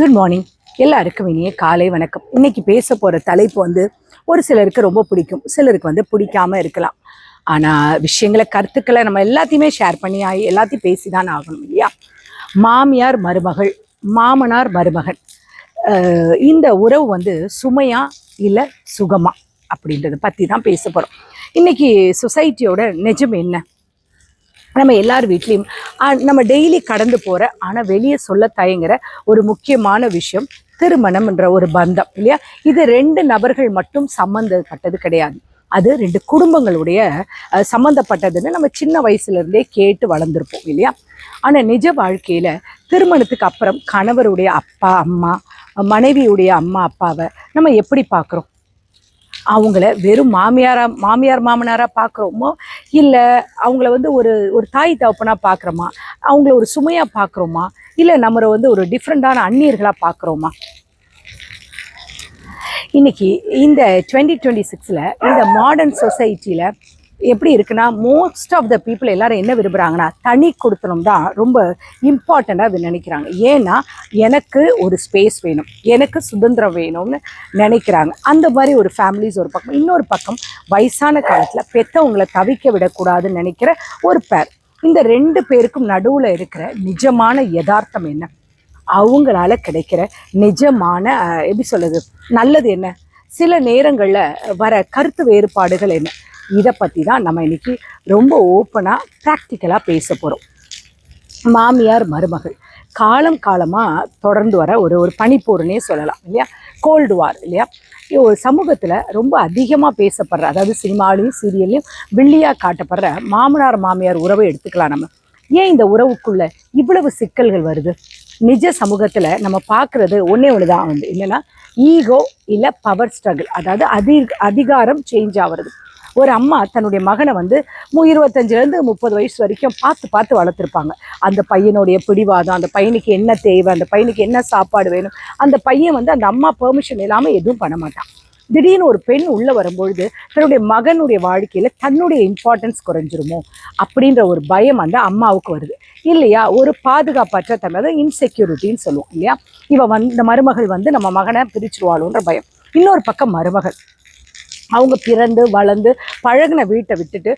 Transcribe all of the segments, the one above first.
Good morning. எல்லாருக்கும் இனிய காலை வணக்கம். இன்னைக்கு பேச போகிற தலைப்பு ஒரு சிலருக்கு ரொம்ப பிடிக்கும், சிலருக்கு பிடிக்காம இருக்கலாம். ஆனால் விஷயங்களை கருத்துக்களை நம்ம எல்லாத்தையுமே ஷேர் பண்ணி எல்லாத்தையும் பேசி தான் ஆகணும் இல்லையா? மாமியார் மருமகள், மாமனார் மருமகன், இந்த உறவு சுமையா இல்லை சுகமா அப்படின்றத பற்றி தான் பேச போகிறோம். இன்னைக்கு சொசைட்டியோட நிஜம் என்ன? நம்ம எல்லார் வீட்லேயும் நம்ம டெய்லி கடந்து போகிற ஆனால் வெளியே சொல்ல தயங்குற ஒரு முக்கியமான விஷயம் திருமணம்ன்ற ஒரு பந்தம் இல்லையா? இது 2 நபர்கள் மட்டும் சம்மந்தப்பட்டது கிடையாது, அது 2 குடும்பங்களுடைய சம்மந்தப்பட்டதுன்னு நம்ம சின்ன வயசுலேருந்தே கேட்டு வளர்ந்துருப்போம் இல்லையா? ஆனால் நிஜ வாழ்க்கையில் திருமணத்துக்கு அப்புறம் கணவருடைய அப்பா அம்மா, மனைவியுடைய அம்மா அப்பாவை நம்ம எப்படி பார்க்குறோம்? அவங்கள வெறும் மாமியார் மாமனாராக பார்க்குறோமோ, இல்லை அவங்கள ஒரு ஒரு தாய் தகப்பனாக பார்க்குறோமா, அவங்கள ஒரு சுமையாக பார்க்குறோமா, இல்லை நம்மளை ஒரு டிஃப்ரெண்ட்டான அந்நியர்களாக பார்க்குறோமா? இன்னைக்கு இந்த 2026 இந்த மாடர்ன் சொசைட்டியில் எப்படி இருக்குன்னா, மோஸ்ட் ஆஃப் த பீப்புள் எல்லாரும் என்ன விரும்புகிறாங்கன்னா, தனி கொடுத்தனம் தான் ரொம்ப இம்பார்ட்டண்ட்டாக அது நினைக்கிறாங்க. ஏன்னா எனக்கு ஒரு ஸ்பேஸ் வேணும், எனக்கு சுதந்திரம் வேணும்னு நினைக்கிறாங்க. அந்த மாதிரி ஒரு ஃபேமிலிஸ் ஒரு பக்கம், இன்னொரு பக்கம் வயசான காலத்தில் பெற்றவங்களை தவிக்க விடக்கூடாதுன்னு நினைக்கிற ஒரு பேர். இந்த 2 பேருக்கும் நடுவில் இருக்கிற நிஜமான யதார்த்தம் என்ன? அவங்களால கிடைக்கிற நிஜமான எப்படி சொல்லுது நல்லது என்ன? சில நேரங்களில் வர கருத்து வேறுபாடுகள் என்ன? இதை பற்றி தான் நம்ம இன்னைக்கு ரொம்ப ஓப்பனாக ப்ராக்டிக்கலாக பேச போகிறோம். மாமியார் மருமகள் காலம் காலமாக தொடர்ந்து வர ஒரு பனிப்போர்னே சொல்லலாம் இல்லையா? கோல்டு வார் இல்லையா? ஒரு சமூகத்தில் ரொம்ப அதிகமாக பேசப்படுற, அதாவது சினிமாலையும் சீரியல்லையும் வில்லியாக காட்டப்படுற மாமனார் மாமியார் உறவை எடுத்துக்கலாம். நம்ம ஏன் இந்த உறவுக்குள்ள இவ்வளவு சிக்கல்கள் வருது? நிஜ சமூகத்தில் நம்ம பார்க்குறது ஒன்று தான் என்னென்னா, ஈகோ இல்லை பவர் ஸ்ட்ரகிள், அதாவது அதிகாரம் சேஞ்ச் ஆகிறது. ஒரு அம்மா தன்னுடைய மகனை 25லேருந்து 30 வயசு வரைக்கும் பார்த்து வளர்த்துருப்பாங்க. அந்த பையனுடைய பிடிவாதம், அந்த பையனுக்கு என்ன தேவை, அந்த பையனுக்கு என்ன சாப்பாடு வேணும், அந்த பையன் அந்த அம்மா பெர்மிஷன் இல்லாமல் எதுவும் பண்ண மாட்டான். திடீர்னு ஒரு பெண் உள்ளே வரும்பொழுது தன்னுடைய மகனுடைய வாழ்க்கையில் தன்னுடைய இம்பார்ட்டன்ஸ் குறைஞ்சிருமோ அப்படின்ற ஒரு பயம் அந்த அம்மாவுக்கு வருது இல்லையா? ஒரு பாதுகாப்பற்ற தன்மை, அதாவது இன்செக்யூரிட்டின்னு சொல்லுவோம் இல்லையா? இந்த மருமகள் நம்ம மகனை பிரிச்சுருவாளோன்ற பயம். இன்னொரு பக்கம் மருமகள் அவங்க பிறந்து வளர்ந்து பழகின வீட்டை விட்டுட்டு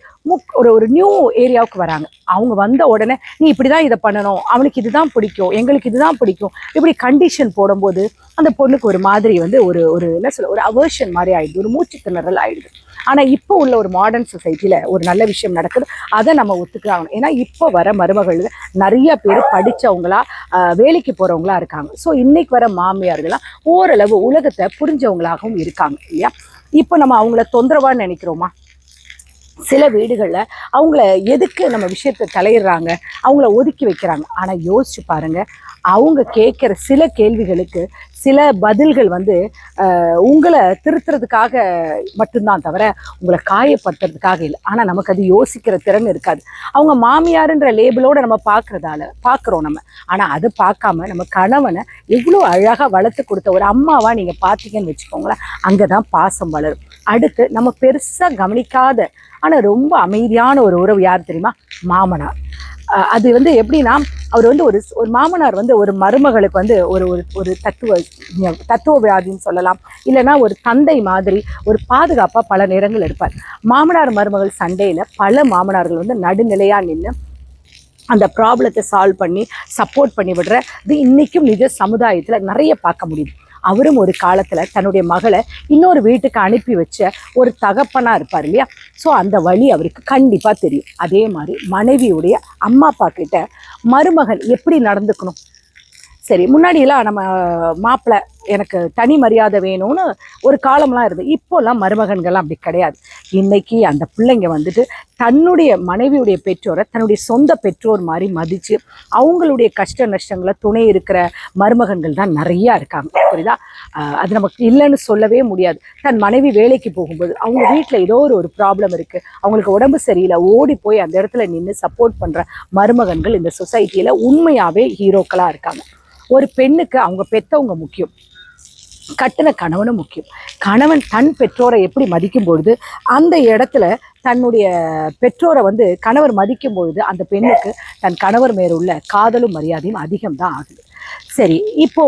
ஒரு நியூ ஏரியாவுக்கு வராங்க. அவங்க வந்த உடனே நீ இப்படி தான் இதை பண்ணணும், அவனுக்கு இதுதான் பிடிக்கும், எங்களுக்கு இதுதான் பிடிக்கும், இப்படி கண்டிஷன் போடும்போது அந்த பொண்ணுக்கு ஒரு மாதிரி ஒரு என்ன சொல்ல, ஒரு அவர்ஷன் மாதிரி ஆயிடுது, ஒரு மூச்சு திணறல் ஆயிடுது. ஆனால் இப்போ உள்ள ஒரு மாடர்ன் சொசைட்டியில் ஒரு நல்ல விஷயம் நடக்குது, அதை நம்ம ஒத்துக்கிறாங்க. ஏன்னா இப்போ வர மருமகள் நிறைய பேர் படித்தவங்களா வேலைக்கு போகிறவங்களா இருக்காங்க. ஸோ இன்னைக்கு வர மாமியார்கள்லாம் ஓரளவு உலகத்தை புரிஞ்சவங்களாகவும் இருக்காங்க இல்லையா? இப்போ நம்ம அவங்கள தொந்தரவான்னு நினைக்கிறோமா? சில வீடுகளில் அவங்கள எதுக்கு நம்ம விஷயத்தை தலையிடுறாங்க, அவங்கள ஒதுக்கி வைக்கிறாங்க. ஆனால் யோசிச்சு பாருங்க, அவங்க கேட்குற சில கேள்விகளுக்கு சில பதில்கள் உங்களை திருத்துறதுக்காக மட்டும்தான் தவிர உங்களை காயப்படுத்துறதுக்காக இல்லை. ஆனால் நமக்கு அது யோசிக்கிற திறன் இருக்காது. அவங்க மாமியாருன்ற லேபிளோடு நம்ம பார்க்குறோம் நம்ம. ஆனால் அதை பார்க்காம நம்ம கணவனை எவ்வளோ அழகாக வளர்த்து கொடுத்த ஒரு அம்மாவாக நீங்கள் பார்த்தீங்கன்னு வச்சுக்கோங்களேன், அங்கே தான் பாசம் வளரும். அடுத்து நம்ம பெருசாக கவனிக்காத ஆனால் ரொம்ப அமைதியான ஒரு உறவு யார் தெரியுமா? மாமனார். அது எப்படின்னா, அவர் ஒரு மாமனார் ஒரு மருமகளுக்கு ஒரு ஒரு தத்துவவாதின்னு சொல்லலாம், இல்லைன்னா ஒரு தந்தை மாதிரி ஒரு பாதுகாப்பாக பல நேரங்கள் இருப்பார். மாமனார் மருமகள் சண்டையில் பல மாமனார்கள் நடுநிலையாக நின்று அந்த ப்ராப்ளத்தை சால்வ் பண்ணி சப்போர்ட் பண்ணி விடுறது இன்றைக்கும் நிஜ சமுதாயத்தில் நிறைய பார்க்க முடியுது. அவரும் ஒரு காலத்தில் தன்னுடைய மகளை இன்னொரு வீட்டுக்கு அனுப்பி வச்ச ஒரு தகப்பனாக இருப்பார் இல்லையா? ஸோ அந்த வழி அவருக்கு கண்டிப்பாக தெரியும். அதே மாதிரி மனைவியுடைய அம்மா அப்பா கிட்ட மருமகன் எப்படி நடந்துக்கணும்? சரி, முன்னாடியெல்லாம் நம்ம மாப்பிள்ளை எனக்கு தனி மரியாதை வேணும்னு ஒரு காலம்லாம் இருந்தது. இப்போல்லாம் மருமகன்கள்லாம் அப்படி கிடையாது. இன்னைக்கு அந்த பிள்ளைங்க தன்னுடைய மனைவியுடைய பெற்றோரை தன்னுடைய சொந்த பெற்றோர் மாதிரி மதித்து அவங்களுடைய கஷ்ட நஷ்டங்களை துணை இருக்கிற மருமகன்கள் தான் நிறையா இருக்காங்க. புரியுதா? அது நமக்கு இல்லைன்னு சொல்லவே முடியாது. தன் மனைவி வேலைக்கு போகும்போது அவங்க வீட்டில் ஏதோ ஒரு ப்ராப்ளம் இருக்குது, அவங்களுக்கு உடம்பு சரியில்லை, ஓடி போய் அந்த இடத்துல நின்று சப்போர்ட் பண்ணுற மருமகன்கள் இந்த சொசைட்டியில் உண்மையாகவே ஹீரோக்களாக இருக்காங்க. ஒரு பெண்ணுக்கு அவங்க பெற்றவங்க முக்கியம், கட்டின கணவனும் முக்கியம். கணவன் தன் பெற்றோரை எப்படி மதிக்கும் பொழுது அந்த இடத்துல தன்னுடைய பெற்றோரை கணவர் மதிக்கும் பொழுது அந்த பெண்ணுக்கு தன் கணவர் மேல் உள்ள காதலும் மரியாதையும் அதிகம்தான் ஆகுது. சரி, இப்போ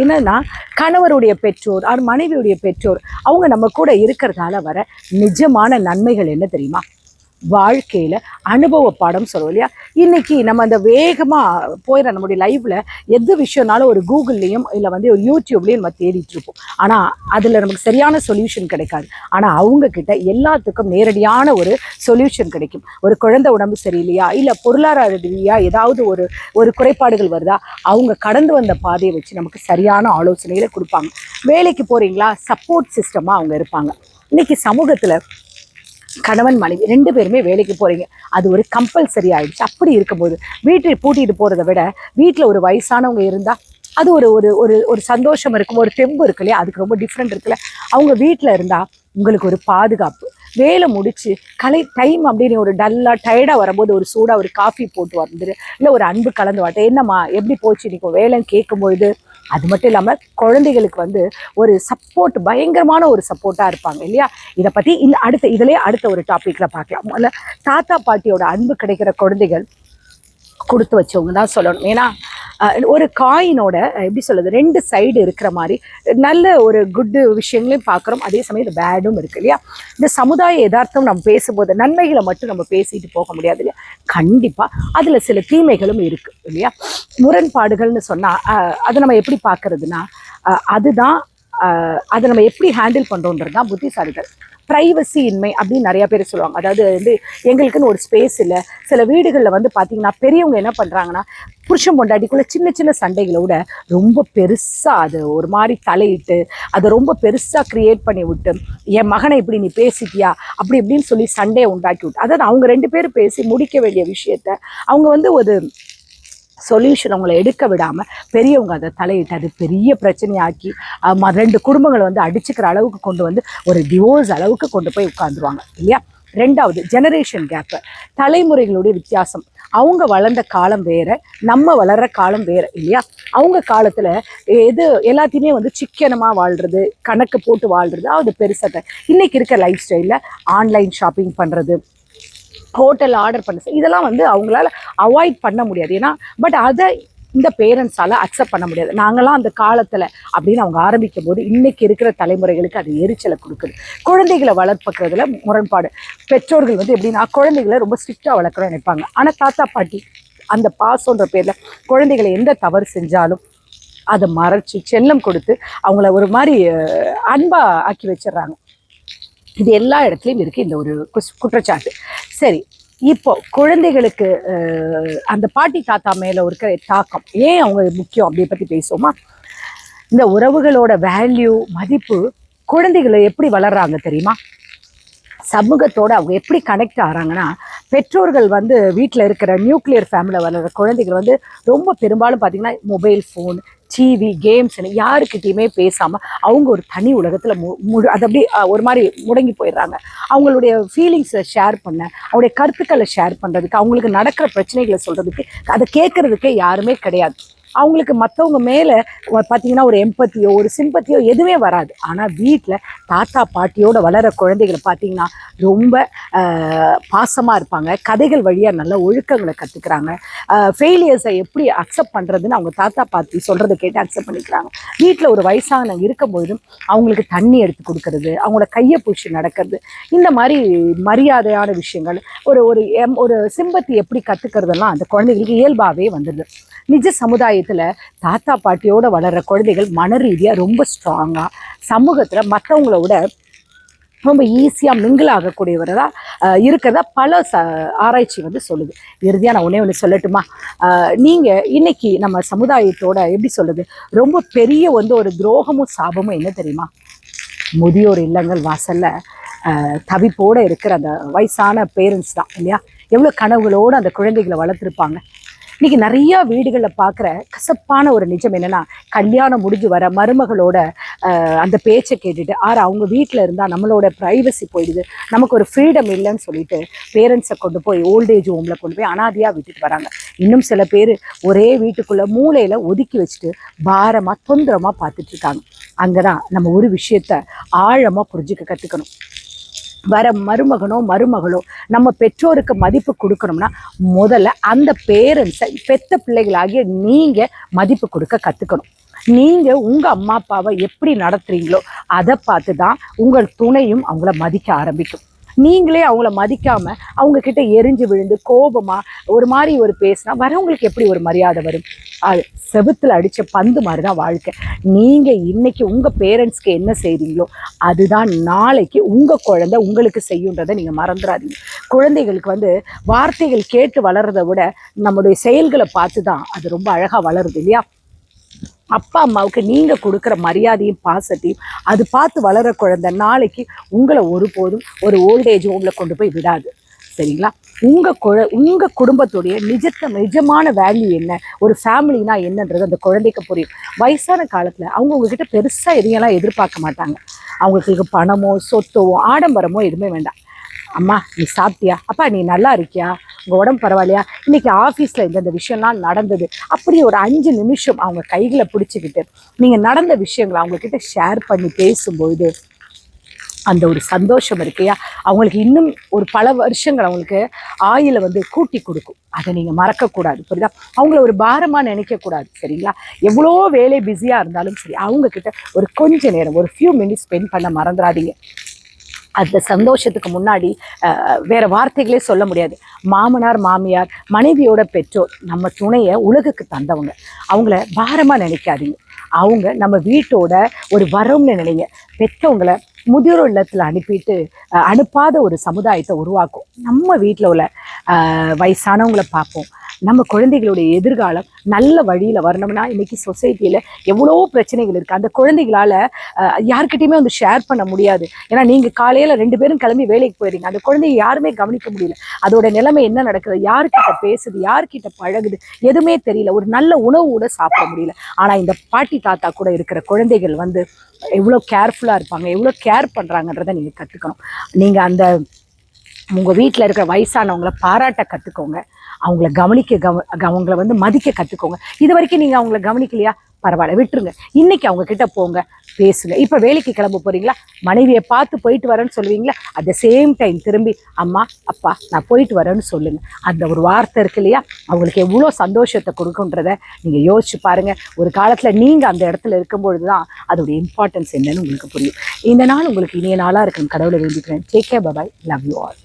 என்னன்னா கணவருடைய பெற்றோர் மனைவியுடைய பெற்றோர் அவங்க நம்ம கூட இருக்கிறதால வர நிஜமான நன்மைகள் என்ன தெரியுமா? வாழ்க்கையில அனுபவ பாடம் சொல்லுவோம் இல்லையா? இன்னைக்கு நம்ம அந்த வேகமா போயிட நம்முடைய லைஃப்ல எது விஷயம்னாலும் ஒரு கூகுள்லயும் இல்லை வந்து ஒரு யூடியூப்லயும் நம்ம தேடிட்டு இருப்போம். ஆனா அதுல நமக்கு சரியான சொல்யூஷன் கிடைக்காது. ஆனா அவங்க கிட்ட எல்லாத்துக்கும் நேரடியான ஒரு சொல்யூஷன் கிடைக்கும். ஒரு குழந்தை உடம்பு சரியில்லையா, இல்ல பொருளாதார ரீதியா ஏதாவது ஒரு ஒரு குறைபாடுகள் வருதா, அவங்க கடந்து வந்த பாதையை வச்சு நமக்கு சரியான ஆலோசனைகளை கொடுப்பாங்க. வேலைக்கு போறீங்களா, சப்போர்ட் சிஸ்டமா அவங்க இருப்பாங்க. இன்னைக்கு சமூகத்துல கணவன் மனைவி 2 பேருமே வேலைக்கு போறீங்க, அது ஒரு கம்பல்சரி ஆயிடுச்சு. அப்படி இருக்கும்போது வீட்டில் பூட்டிட்டு போறதை விட வீட்டில் ஒரு வயசானவங்க இருந்தா அது ஒரு ஒரு ஒரு ஒரு சந்தோஷம் இருக்கும், ஒரு தெம்பு இருக்கு இல்லையா? அதுக்கு ரொம்ப டிஃப்ரெண்ட் இருக்குல்ல. அவங்க வீட்டில் இருந்தா உங்களுக்கு ஒரு பாதுகாப்பு. வேலை முடிச்சு டைம் அப்படின்னு ஒரு டல்லா டயர்டா வரும்போது ஒரு சூடா ஒரு காஃபி போட்டு வந்துரு, இல்லை ஒரு அன்பு கலந்து வாட்ட, என்னம்மா எப்படி போச்சு இன்னைக்கு வேலைன்னு கேட்கும்பொழுது, அது மட்டும் இல்லாமல் குழந்தைகளுக்கு வந்து ஒரு சப்போர்ட், பயங்கரமான ஒரு சப்போர்ட்டாக இருப்பாங்க இல்லையா? இதை பற்றி அடுத்த ஒரு டாப்பிக்கில் பார்க்கலாம். முதல்ல தாத்தா பாட்டியோட அன்பு கிடைக்கிற குழந்தைகள் கொடுத்து வச்சவங்க தான் சொல்லணும். ஏன்னா ஒரு காயினோட எப்படி சொல்கிறது, 2 சைடு இருக்கிற மாதிரி நல்ல ஒரு குட்டு விஷயங்களையும் பார்க்குறோம், அதே சமயம் இது பேடும் இருக்குது இல்லையா? இந்த சமுதாய யதார்த்தம் நம்ம பேசும்போது நன்மைகளை மட்டும் நம்ம பேசிட்டு போக முடியாது இல்லையா? கண்டிப்பாக அதில் சில தீமைகளும் இருக்குது இல்லையா? முரண்பாடுகள்னு சொன்னால் அதை நம்ம எப்படி பார்க்குறதுனா, அதுதான் அதை நம்ம எப்படி ஹேண்டில் பண்ணுறோன்றது தான் புத்திசாலிகள். ப்ரைவசி இன்மை அப்படின்னு நிறைய பேர் சொல்லுவாங்க. அதாவது வந்து எங்களுக்குன்னு ஒரு ஸ்பேஸ் இல்லை. சில வீடுகளில் வந்து பார்த்தீங்கன்னா பெரியவங்க என்ன பண்ணுறாங்கன்னா, புருஷன் பொண்டாட்டிக்குள்ளே சின்ன சின்ன சண்டைகளை விட ரொம்ப பெருசாக அது ஒரு மாதிரி தலையிட்டு அதை ரொம்ப பெருசாக க்ரியேட் பண்ணி விட்டு, என் மகனை இப்படி நீ பேசிட்டியா அப்படி இப்படின்னு சொல்லி சண்டையை உண்டாக்கி விட்டு, அதாவது அவங்க 2 பேரும் பேசி முடிக்க வேண்டிய விஷயத்த அவங்க வந்து ஒரு சொல்யூஷன் அவங்கள எடுக்க விடாமல் பெரியவங்க அதை தலையிட்டு அது பெரிய பிரச்சனையாக்கி 2 குடும்பங்களை வந்து அடிச்சுக்கிற அளவுக்கு கொண்டு வந்து ஒரு டிவோர்ஸ் அளவுக்கு கொண்டு போய் உட்காந்துருவாங்க இல்லையா? 2வது ஜெனரேஷன் கேப்பு, தலைமுறைகளுடைய வித்தியாசம். அவங்க வளர்ந்த காலம் வேற, நம்ம வளர்கிற காலம் வேற இல்லையா? அவங்க காலத்தில் எது எல்லாத்தையுமே வந்து சிக்கனமாக வாழ்கிறது, கணக்கு போட்டு வாழ்கிறது, அது பெருசாக. இன்னைக்கு இருக்க லைஃப் ஸ்டைலில் ஆன்லைன் ஷாப்பிங் பண்ணுறது, ஹோட்டல் ஆர்டர் பண்ண, இதெல்லாம் வந்து அவங்களால அவாய்ட் பண்ண முடியாது. ஏன்னா பட் அதை இந்த பேரண்ட்ஸால் அக்செப்ட் பண்ண முடியாது. நாங்களாம் அந்த காலத்தில் அப்படின்னு அவங்க ஆரம்பிக்கும் போது இன்னைக்கு இருக்கிற தலைமுறைகளுக்கு அது எரிச்சலை கொடுக்குது. குழந்தைகளை வளர்ப்புக்கிறதுல முரண்பாடு. பெற்றோர்கள் வந்து எப்படின்னா குழந்தைகளை ரொம்ப ஸ்ட்ரிக்டாக வளர்க்குறோன்னு நினைப்பாங்க. ஆனால் தாத்தா பாட்டி அந்த பாசன்ற பேரில் குழந்தைகளை எந்த தவறு செஞ்சாலும் அதை மறைச்சி செல்லம் கொடுத்து அவங்கள ஒரு மாதிரி அன்பாக ஆக்கி வச்சிடுறாங்க. இது எல்லா இடத்துலையும் இருக்குது இந்த ஒரு குற்றச்சாட்டு. சரி, இப்போ குழந்தைகளுக்கு அந்த பாட்டி தாத்தா மேலே இருக்கிற தாக்கம் ஏன் அவங்க முக்கியம் அப்படி பற்றி பேசுவோமா? இந்த உறவுகளோட வேல்யூ, மதிப்பு குழந்தைகளை எப்படி வளர்றாங்க தெரியுமா? சமூகத்தோடு அவங்க எப்படி கனெக்ட் ஆகிறாங்கன்னா, பெற்றோர்கள் வந்து வீட்டில் இருக்கிற நியூக்ளியர் ஃபேமிலியில் வளர்கிற குழந்தைகள் வந்து ரொம்ப பெரும்பாலும் பார்த்திங்கன்னா மொபைல் ஃபோன், டிவி, கேம்ஸ்னு யாருக்கிட்டையுமே பேசாமல் அவங்க ஒரு தனி உலகத்தில் அது அப்படி ஒரு மாதிரி முடங்கி போயிடுறாங்க. அவங்களுடைய ஃபீலிங்ஸை ஷேர் பண்ண, அவங்களுடைய கருத்துக்களை ஷேர் பண்ணுறதுக்கு, அவங்களுக்கு நடக்கிற பிரச்சனைகளை சொல்கிறதுக்கு, அதை கேட்குறதுக்கே யாருமே கிடையாது. அவங்களுக்கு மற்றவங்க மேலே பார்த்தீங்கன்னா ஒரு எம்பத்தியோ ஒரு சிம்பத்தியோ எதுவுமே வராது. ஆனால் வீட்டில் தாத்தா பாட்டியோட வளர குழந்தைகளை பார்த்தீங்கன்னா ரொம்ப பாசமாக இருப்பாங்க. கதைகள் வழியாக நல்ல ஒழுக்கங்களை கற்றுக்குறாங்க. ஃபெயிலியர்ஸை எப்படி அக்செப்ட் பண்ணுறதுன்னு அவங்க தாத்தா பாட்டி சொல்கிறத கேட்டு அக்செப்ட் பண்ணிக்கிறாங்க. வீட்டில் ஒரு வயசானவங்க இருக்கும்பொழுதும் அவங்களுக்கு தண்ணி எடுத்து கொடுக்கறது, அவங்களோட கையை பிடிச்சி நடக்கிறது, இந்த மாதிரி மரியாதையான விஷயங்கள், ஒரு ஒரு ஒரு சிம்பத்தி எப்படி கற்றுக்கிறதெல்லாம் அந்த குழந்தைகளுக்கு இயல்பாகவே வந்துடுது. நிஜ சமுதாயத்தில் தாத்தா பாட்டியோட வளர்கிற குழந்தைகள் மன ரீதியாக ரொம்ப ஸ்ட்ராங்காக சமூகத்தில் மற்றவங்களோட ரொம்ப ஈஸியாக மிங்கிள் ஆகக்கூடியவராக இருக்கிறதா பல ஆராய்ச்சி வந்து சொல்லுது. இறுதியாக நான் ஒன்று சொல்லட்டுமா? நீங்கள் இன்னைக்கு நம்ம சமுதாயத்தோட எப்படி சொல்லுது, ரொம்ப பெரிய வந்து ஒரு துரோகமும் சாபமும் என்ன தெரியுமா? முதியோர் இல்லங்கள் வாசலில் தவிப்போடு இருக்கிற அந்த வயசான பேரண்ட்ஸ் தான் இல்லையா? எவ்வளோ கனவுகளோடு அந்த குழந்தைகளை வளர்த்துருப்பாங்க. இன்றைக்கி நிறையா வீடுகளில் பார்க்குற கசப்பான ஒரு நிஜம் என்னென்னா, கல்யாணம் முடிஞ்சு வர மருமகளோட அந்த பேச்சை கேட்டுட்டு அவங்க வீட்டில் இருந்தால் நம்மளோட ப்ரைவசி போயிடுது, நமக்கு ஒரு ஃப்ரீடம் இல்லைன்னு சொல்லிட்டு பேரண்ட்ஸை கொண்டு போய் ஓல்டேஜ் ஹோமில் கொண்டு போய் அனாதையாக விட்டுட்டு வராங்க. இன்னும் சில பேர் ஒரே வீட்டுக்குள்ளே மூளையில் ஒதுக்கி வச்சுட்டு பாரமாக தொந்தரமாக பார்த்துட்ருக்காங்க. அங்கே தான் நம்ம ஒரு விஷயத்த ஆழமாக புரிஞ்சுக்க கற்றுக்கணும். வர மருமகனோ மருமகளோ நம்ம பெற்றோருக்கு மதிப்பு கொடுக்கணும்னா முதல்ல அந்த பேரண்ட்ஸை பெத்த பிள்ளைகளாகிய நீங்கள் மதிப்பு கொடுக்க கற்றுக்கணும். நீங்கள் உங்கள் அம்மா அப்பாவை எப்படி நடத்துகிறீங்களோ அதை பார்த்து தான் உங்கள் துணையும் அவங்கள மதிக்க ஆரம்பிக்கும். நீங்களே அவங்கள மதிக்காம அவங்க கிட்ட எரிஞ்சு விழுந்து கோபமா ஒரு மாதிரி ஒரு பேசினா வரவங்களுக்கு எப்படி ஒரு மரியாதை வரும்? அது செவுத்துல அடிச்ச பந்து மாதிரி தான் வாழ்க்கை. நீங்க இன்னைக்கு உங்க பேரண்ட்ஸ்க்கு என்ன செய்றீங்களோ அதுதான் நாளைக்கு உங்க குழந்தை உங்களுக்கு செய்யுன்றதை நீங்க மறந்துடாதீங்க. குழந்தைகளுக்கு வார்த்தைகள் கேட்டு வளர்றதை விட நம்முடைய செயல்களை பார்த்து தான் அது ரொம்ப அழகா வளருது இல்லையா? அப்பா அம்மாவுக்கு நீங்கள் கொடுக்குற மரியாதையும் பாசத்தையும் அது பார்த்து வளர குழந்தை நாளைக்கு உங்களை ஒருபோதும் ஒரு ஓல்டேஜ் ஹோமில் கொண்டு போய் விடாது. சரிங்களா? உங்கள் குடும்பத்துடைய நிஜமான வேல்யூ என்ன, ஒரு ஃபேமிலினா என்னன்றது அந்த குழந்தைக்கு புரியும். வயசான காலத்தில் அவங்க உங்ககிட்ட பெருசாக எதையெல்லாம் எதிர்பார்க்க மாட்டாங்க. அவங்களுக்கு பணமோ சொத்தோ ஆடம்பரமோ எதுவுமே வேண்டாம். அம்மா நீ சாப்பிட்டியா, அப்பா நீ நல்லா இருக்கியா, உங்கள் உடம்பு பரவாயில்லையா, இன்றைக்கி ஆஃபீஸில் இந்த விஷயம்லாம் நடந்தது, அப்படி ஒரு 5 நிமிஷம் அவங்க கைகளை பிடிச்சிக்கிட்டு நீங்கள் நடந்த விஷயங்களை அவங்கக்கிட்ட ஷேர் பண்ணி பேசும்போது அந்த ஒரு சந்தோஷம் இருக்கையா அவங்களுக்கு இன்னும் ஒரு பல வருஷங்கள் அவங்களுக்கு ஆயில கூட்டி கொடுக்கும். அதை நீங்கள் மறக்கக்கூடாது. புரியுதா? அவங்கள ஒரு பாரமாக நினைக்கக்கூடாது. சரிங்களா? எவ்வளோ வேலை பிஸியாக இருந்தாலும் சரி அவங்கக்கிட்ட ஒரு கொஞ்ச நேரம் ஒரு ஃபியூ மினிட்ஸ் ஸ்பெண்ட் பண்ண மறந்துடாதீங்க. அந்த சந்தோஷத்துக்கு முன்னாடி வேற வார்த்தைகளே சொல்ல முடியாது. மாமனார் மாமியார் மனைவியோட பெற்றோர் நம்ம துணையை உலகுக்கு தந்தவங்க. அவங்கள பாரமாக நினைக்காதீங்க. அவங்க நம்ம வீட்டோட ஒரு வரம்னு நினைங்க. பெற்றவங்களை முதியோர் இல்லத்தில் அனுப்பாத ஒரு சமுதாயத்தை உருவாக்கும். நம்ம வீட்டில் உள்ள வயசானவங்களை பார்ப்போம். நம்ம குழந்தைகளுடைய எதிர்காலம் நல்ல வழியில் வரணும்னா இன்றைக்கி சொசைட்டியில் எவ்வளோ பிரச்சனைகள் இருக்குது. அந்த குழந்தைகளால் யார்கிட்டையுமே ஷேர் பண்ண முடியாது. ஏன்னா நீங்கள் காலையில் 2 பேரும் கிளம்பி வேலைக்கு போயிடுறீங்க. அந்த குழந்தைய யாருமே கவனிக்க முடியல. அதோட நிலைமை என்ன நடக்குது, யார்கிட்ட பேசுது, யார்கிட்ட பழகுது எதுவுமே தெரியல. ஒரு நல்ல உணவு கூட சாப்பிட முடியல. ஆனால் இந்த பாட்டி தாத்தா கூட இருக்கிற குழந்தைகள் எவ்வளோ கேர்ஃபுல்லாக இருப்பாங்க, எவ்வளோ கேர் பண்ணுறாங்கன்றதை நீங்கள் கற்றுக்கணும். நீங்கள் உங்கள் வீட்டில் இருக்கிற வயசானவங்களை பாராட்ட கற்றுக்கோங்க. அவங்கள அவங்கள மதிக்க கற்றுக்கோங்க. இது வரைக்கும் நீங்கள் அவங்கள கவனிக்கலையா, பரவாயில்ல விட்டுருங்க. இன்னைக்கு அவங்க கிட்ட போங்க, பேசுங்க. இப்போ வேலைக்கு கிளம்ப போறீங்களா, மனைவியை பார்த்து போயிட்டு வரேன்னு சொல்லுவீங்களா, அட் த சேம் டைம் திரும்பி அம்மா அப்பா நான் போயிட்டு வரேன்னு சொல்லுங்க. அந்த ஒரு வார்த்தை இருக்கு இல்லையா, அவங்களுக்கு எவ்வளோ சந்தோஷத்தை கொடுக்குன்றத நீங்கள் யோசிச்சு பாருங்க. ஒரு காலத்தில் நீங்கள் அந்த இடத்துல இருக்கும்பொழுது தான் அதோடைய இம்பார்ட்டன்ஸ் என்னன்னு உங்களுக்கு புரியும். இந்த நாள் உங்களுக்கு இனிய நாளாக இருக்குன்னு கடவுளை வேண்டிக்கிறேன். Take care, bye, love you all.